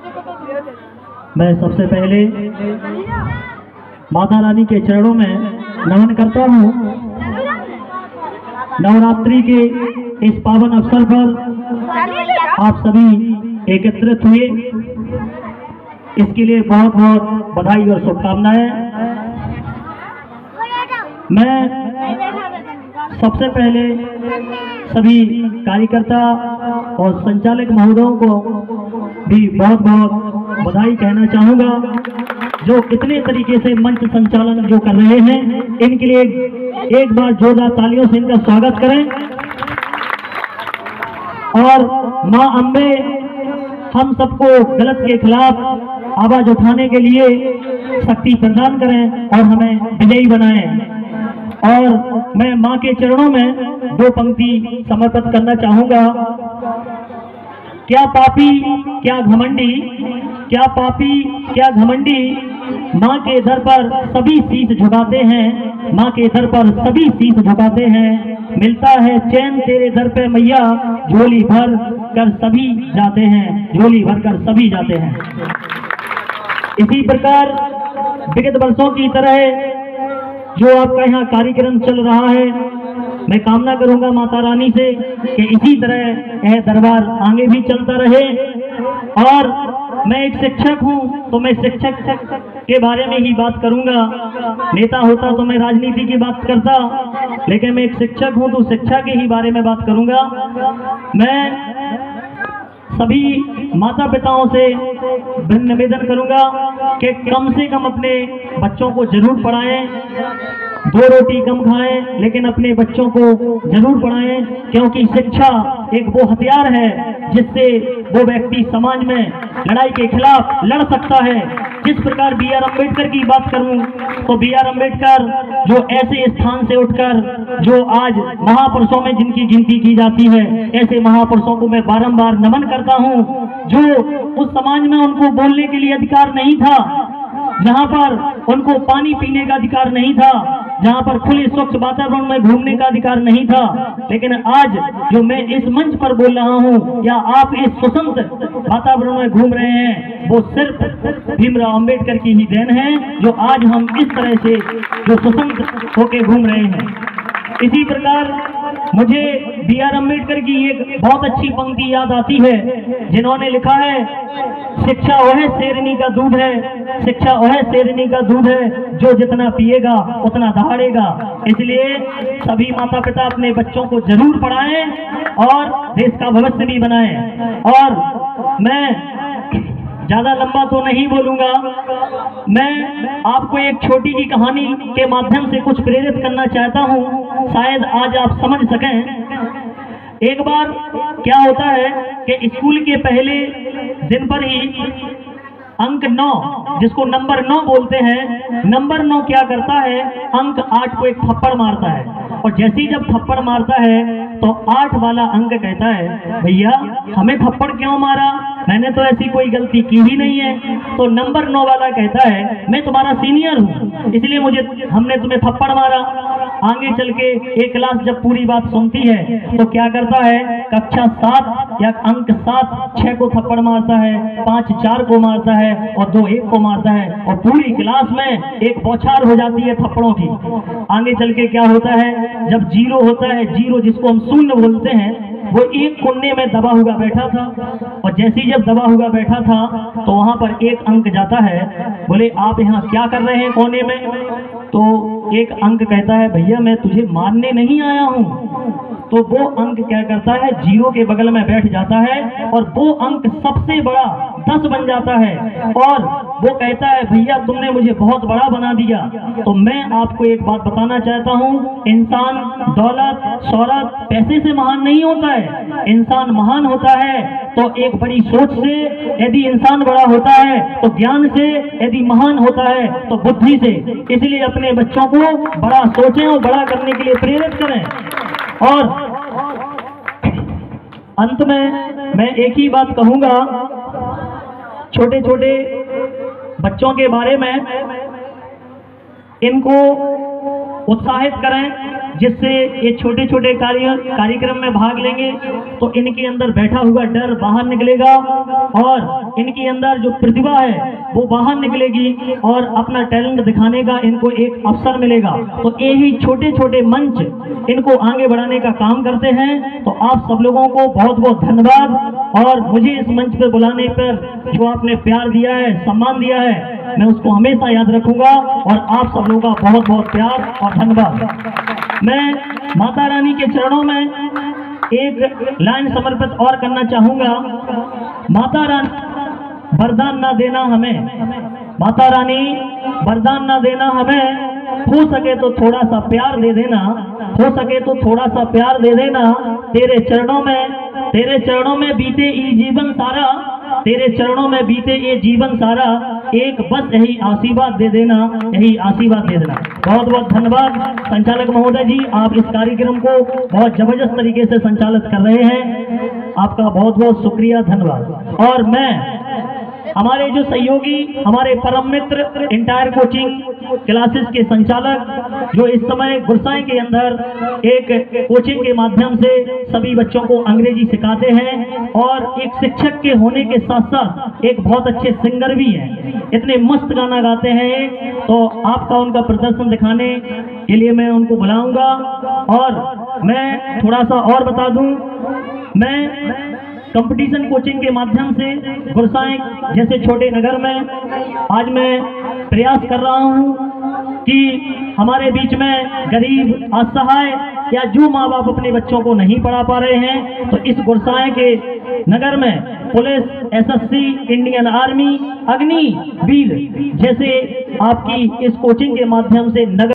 मैं सबसे पहले माता रानी के चरणों में नमन करता हूँ। नवरात्रि के इस पावन अवसर पर आप सभी एकत्रित हुए, इसके लिए बहुत बहुत बधाई और शुभकामनाएं। मैं सबसे पहले सभी कार्यकर्ता और संचालक महोदयों को भी बहुत बहुत बधाई कहना चाहूँगा, जो कितने तरीके से मंच संचालन जो कर रहे हैं, इनके लिए एक बार जोरदार तालियों से इनका स्वागत करें। और माँ अम्बे हम सबको गलत के खिलाफ आवाज उठाने के लिए शक्ति प्रदान करें और हमें विजयी बनाएं। और मैं माँ के चरणों में दो पंक्ति समर्पित करना चाहूँगा। क्या पापी क्या घमंडी, क्या पापी क्या घमंडी, माँ के दर पर सभी शीश झुकाते हैं, माँ के दर पर सभी शीश झुकाते हैं। मिलता है चैन तेरे दर पे मैया, झोली भर कर सभी जाते हैं, झोली भर कर सभी जाते हैं। इसी प्रकार विगत वर्षों की तरह जो आपका यहाँ कार्यक्रम चल रहा है, मैं कामना करूंगा माता रानी से कि इसी तरह यह दरबार आगे भी चलता रहे। और मैं एक शिक्षक हूँ तो मैं शिक्षक के बारे में ही बात करूंगा। नेता होता तो मैं राजनीति की बात करता, लेकिन मैं एक शिक्षक हूँ तो शिक्षा के ही बारे में बात करूंगा। मैं सभी माता पिताओं से निवेदन करूंगा कि कम से कम अपने बच्चों को जरूर पढ़ाएं, दो रोटी कम खाएं लेकिन अपने बच्चों को जरूर पढ़ाएं, क्योंकि शिक्षा एक वो हथियार है जिससे वो व्यक्ति समाज में लड़ाई के खिलाफ लड़ सकता है। जिस प्रकार बी आर अम्बेडकर की बात करूं तो बी आर अम्बेडकर जो ऐसे स्थान से उठकर जो आज महापुरुषों में जिनकी गिनती की जाती है, ऐसे महापुरुषों को मैं बारंबार नमन करता हूं, जो उस समाज में उनको बोलने के लिए अधिकार नहीं था, जहां पर उनको पानी पीने का अधिकार नहीं था, जहां पर खुले स्वच्छ वातावरण में घूमने का अधिकार नहीं था, लेकिन आज जो मैं इस मंच पर बोल रहा हूं या आप इस स्वतंत्र वातावरण में घूम रहे हैं, वो सिर्फ भीमराव अंबेडकर की ही देन है, जो आज हम इस तरह से जो स्वतंत्र होकर घूम रहे हैं। इसी प्रकार मुझे बी आर अम्बेडकर की एक बहुत अच्छी पंक्ति याद आती है, जिन्होंने लिखा है, शिक्षा वह शेरनी का दूध है, शिक्षा वह शेरनी का दूध है, जो जितना पिएगा उतना दहाड़ेगा। इसलिए सभी माता पिता अपने बच्चों को जरूर पढ़ाएं और देश का भविष्य भी बनाएं। और मैं ज्यादा लंबा तो नहीं बोलूंगा, मैं आपको एक छोटी की कहानी के माध्यम से कुछ प्रेरित करना चाहता हूं, शायद आज आप समझ सकें। एक बार क्या होता है कि स्कूल के पहले दिन पर ही अंक 9, जिसको नंबर 9 बोलते हैं, नंबर 9 क्या करता है, अंक 8 को एक थप्पड़ मारता है। और जैसे ही जब थप्पड़ मारता है तो 8 वाला अंक कहता है, भैया हमें थप्पड़ क्यों मारा, मैंने तो ऐसी कोई गलती की ही नहीं है। तो नंबर 9 वाला कहता है, मैं तुम्हारा सीनियर हूँ, इसलिए हमने तुम्हें थप्पड़ मारा। आगे चल के एक क्लास जब पूरी बात सुनती है तो क्या करता है, कक्षा 7 या अंक 7 6 को थप्पड़ मारता है, 5 4 को मारता है और 2 1 को मारता है, और पूरी क्लास में एक बौछार हो जाती है थप्पड़ों की। आगे चल के क्या होता है, जब 0 होता है, 0 जिसको हम शून्य बोलते हैं, वो एक कोने में दबा हुआ बैठा था, और जैसे ही जब दबा हुआ बैठा था तो वहां पर एक अंक जाता है। बोले आप यहाँ क्या कर रहे हैं कोने में, तो एक अंक कहता है, भैया मैं तुझे मारने नहीं आया हूँ। तो वो अंक क्या करता है, 0 के बगल में बैठ जाता है और वो अंक सबसे बड़ा 10 बन जाता है, और वो कहता है, भैया तुमने मुझे बहुत बड़ा बना दिया। तो मैं आपको एक बात बताना चाहता हूँ, इंसान दौलत शोहरत पैसे से महान नहीं होता है, इंसान महान होता है तो एक बड़ी सोच से। यदि इंसान बड़ा होता है तो ज्ञान से, यदि महान होता है तो बुद्धि से। इसलिए अपने बच्चों को बड़ा सोचें और बड़ा करने के लिए प्रेरित करें। और अंत में मैं एक ही बात कहूंगा, छोटे छोटे बच्चों के बारे में, इनको उत्साहित करें, जिससे ये छोटे छोटे कार्यक्रम में भाग लेंगे तो इनके अंदर बैठा हुआ डर बाहर निकलेगा और इनके अंदर जो प्रतिभा है वो बाहर निकलेगी और अपना टैलेंट दिखाने का इनको एक अवसर मिलेगा। तो यही छोटे छोटे मंच इनको आगे बढ़ाने का काम करते हैं। तो आप सब लोगों को बहुत बहुत धन्यवाद और मुझे इस मंच पर बुलाने पर जो आपने प्यार दिया है, सम्मान दिया है, मैं उसको हमेशा याद रखूंगा और आप सब लोगों का बहुत बहुत प्यार और धन्यवाद। मैं माता रानी के चरणों में एक लाइन समर्पित और करना चाहूंगा। माता रानी वरदान ना देना हमें, माता रानी वरदान ना देना हमें, हो सके तो थोड़ा सा प्यार दे देना, हो सके तो थोड़ा सा प्यार दे देना। तेरे चरणों में बीते ये जीवन सारा, तेरे चरणों में बीते ये जीवन सारा, एक बस यही आशीर्वाद दे देना, यही आशीर्वाद दे देना। बहुत बहुत धन्यवाद संचालक महोदय जी, आप इस कार्यक्रम को बहुत जबरदस्त तरीके से संचालित कर रहे हैं, आपका बहुत बहुत शुक्रिया, धन्यवाद। और मैं हमारे जो सहयोगी, हमारे परम मित्र, इंटायर कोचिंग क्लासेस के संचालक जो इस समय गुरसाई के अंदर एक कोचिंग के माध्यम से सभी बच्चों को अंग्रेजी सिखाते हैं और एक शिक्षक के होने के साथ साथ एक बहुत अच्छे सिंगर भी हैं, इतने मस्त गाना गाते हैं। तो आपका उनका प्रदर्शन दिखाने के लिए मैं उनको बुलाऊंगा। और मैं थोड़ा सा और बता दूं, मैं कंपटीशन कोचिंग के माध्यम से गुरसाई जैसे छोटे नगर में आज मैं प्रयास कर रहा हूं कि हमारे बीच में गरीब, असहाय या जो माँ बाप अपने बच्चों को नहीं पढ़ा पा रहे हैं, तो इस गुरसाई के नगर में police, SSC, Indian army, Agniveer जैसे आपकी इस कोचिंग के माध्यम से नगर